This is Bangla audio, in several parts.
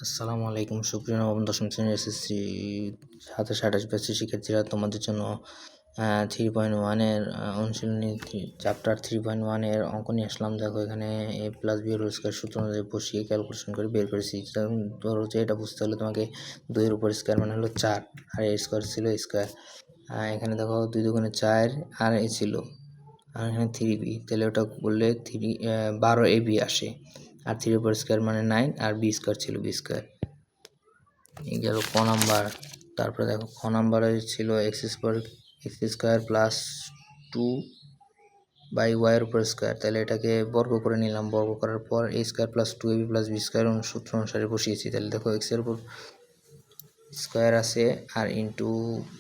আসসালামু আলাইকুম সুপ্রিয় নবম দশম শ্রেণীর এসএসসি 2728 ব্যাচের শিক্ষার্থীরা, তোমাদের জন্য 3.1 এর অনুশীলনী চ্যাপ্টার 3.1 এর অঙ্ক নিয়ে আসলাম। দেখো, এখানে a plus b whole square সূত্র অনুযায়ী বসিয়ে ক্যালকুলেশন করে বের করেছি। ধরো যে এটা বুঝতে হলে তোমাকে 2 এর উপর স্কয়ার মানে হলো 4, আর a স্কয়ার ছিল স্কয়ার। এখানে দেখো 2 দুগুণে 4 আর a ছিল, আর এখানে 3b, তাহলে ওটা করলে 12ab আসে। আর 3 উপর স্কয়ার মানে 9, আর b স্কয়ার ছিল b স্কয়ার। এই গেল ক নাম্বার। তারপরে দেখো খ নাম্বারে ছিল X square plus 2 by Y উপর স্কয়ার। তাহলে এটাকে বর্গ করে নিলাম, বর্গ করার পর a square plus 2ab plus b square সূত্র অনুসারে বসিয়েছি। তাহলে দেখো এক্স এর উপর স্কয়ার আছে আর ইন্টু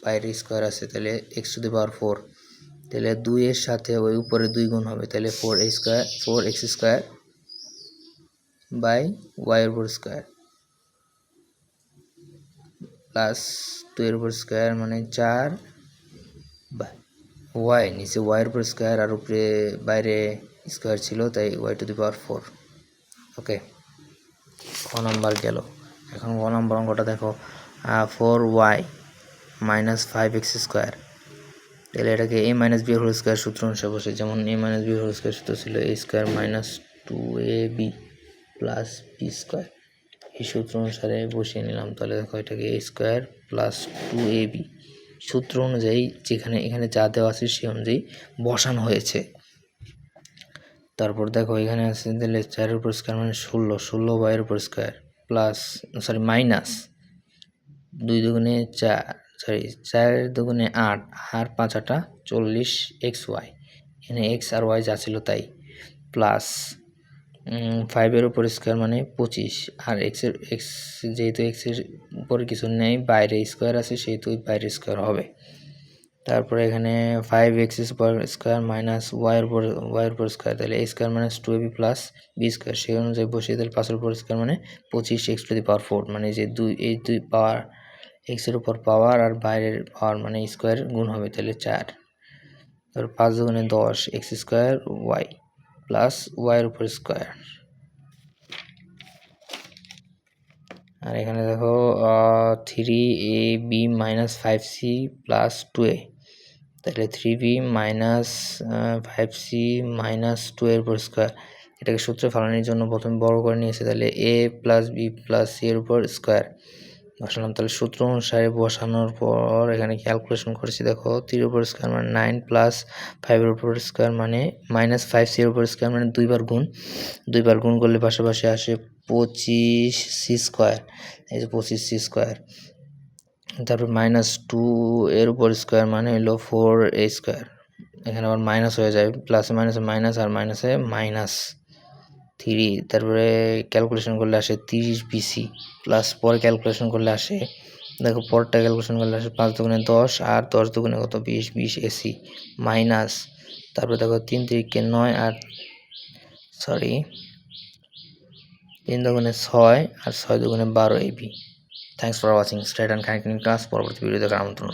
বাইরে স্কয়ার আছে, তাহলে এক্স টু দি পাওয়ার 4। তাহলে 2 এর সাথে ওই উপরে 2 গুণ হবে, তাহলে 4x স্কয়ার বাই ওয়াই এর উপর স্কয়ার প্লাস 2 এর উপর স্কয়ার মানে 4 বাই ওয়াই, নিচে ওয়াই এর উপর স্কয়ার আর উপরে বাইরে স্কয়ার ছিল, তাই ওয়াই টু দি পাওয়ার 4। ওকে, খ নাম্বার গেল। এখন খ নাম্বার অঙ্কটা দেখো, 4y মাইনাস 5x স্কয়ার। তাহলে এটাকে a minus b whole square সূত্র অনুসারে বসে, যেমন a minus b whole square সূত্র ছিল a square minus 2ab plus b square. এই সূত্র অনুসারে বসিয়ে নিলাম। তাহলে দেখো এটাকে a স্কয়ার প্লাস 2ab সূত্র অনুযায়ী যেখানে এখানে যা দেওয়া আছে সেই অনুযায়ী বসানো হয়েছে। তারপর দেখো এখানে আছে তাহলে 4 এর উপর স্কয়ার মানে 16 y এর উপর স্কয়ার প্লাস মাইনাস 2 দুগুণে 4 দুগুণে 8 আর 5 8 40 xy, এখানে x আর y যা ছিল তাই, প্লাস 5 এর উপর স্কয়ার মানে 25, আর x যেহেতু x এর উপরে কিছু নেই, বাইরে স্কয়ার আছে, সেহেতু বাইরে স্কয়ার হবে। তারপরে এখানে 5x স্কয়ার মাইনাস y এর উপর স্কয়ার, তাহলে a square minus 2ab plus b square, সেই অনুযায়ী বসিয়ে দিলে 5 এর উপর স্কয়ার মানে 25x টু দি পাওয়ার 4, মানে যে এই দুই পাওয়ার x এর উপর পাওয়ার আর বাইরের পাওয়ার মানে স্কয়ার গুণ হবে, তাহলে 4। তারপর 5 দুগুণে 10 x square y plus y এর উপর স্কয়ার। আর এখানে দেখো 3ab minus 5c plus 2a, তাহলে 3b মাইনাস 5c মাইনাস 2 এর উপর স্কয়ার। এটাকে সূত্রে ফেলানোর জন্য প্রথমে বড় করে নিয়েছে, তাহলে a plus b plus c এর উপর স্কয়ার বসালাম। তাহলে সূত্র অনুসারে বসানোর পর এখানে ক্যালকুলেশন করেছি। দেখো 3 এর উপর স্কয়ার মানে 9 প্লাস 5 এর উপর স্কয়ার মানে মাইনাস 5c এর উপর স্কয়ার, মানে দুইবার গুণ করলে পাশাপাশি আসে 25c স্কয়ার, এই যে 25c স্কয়ার। তারপর মাইনাস 2 এর উপর স্কয়ার মানে হলো 4a স্কয়ার, এখানে আবার মাইনাস হয়ে যায়, প্লাসে মাইনাসে মাইনাস আর মাইনাসে মাইনাস 3। তারপরে ক্যালকুলেশন করলে আসে 30bc প্লাস পরে ক্যালকুলেশন করলে আসে, দেখো পরটা ক্যালকুলেশন করলে আসে 5 দুগুণে 10 আর 10 দুগুণে কত 20ac মাইনাস, তারপরে দেখো 3 3 9 আর 3 দুগুণে 6 আর 6 দুগুণে 12ab। Thanks for watching, stay and connecting class. পরবর্তী ভিডিও দেখার আমন্ত্রণ।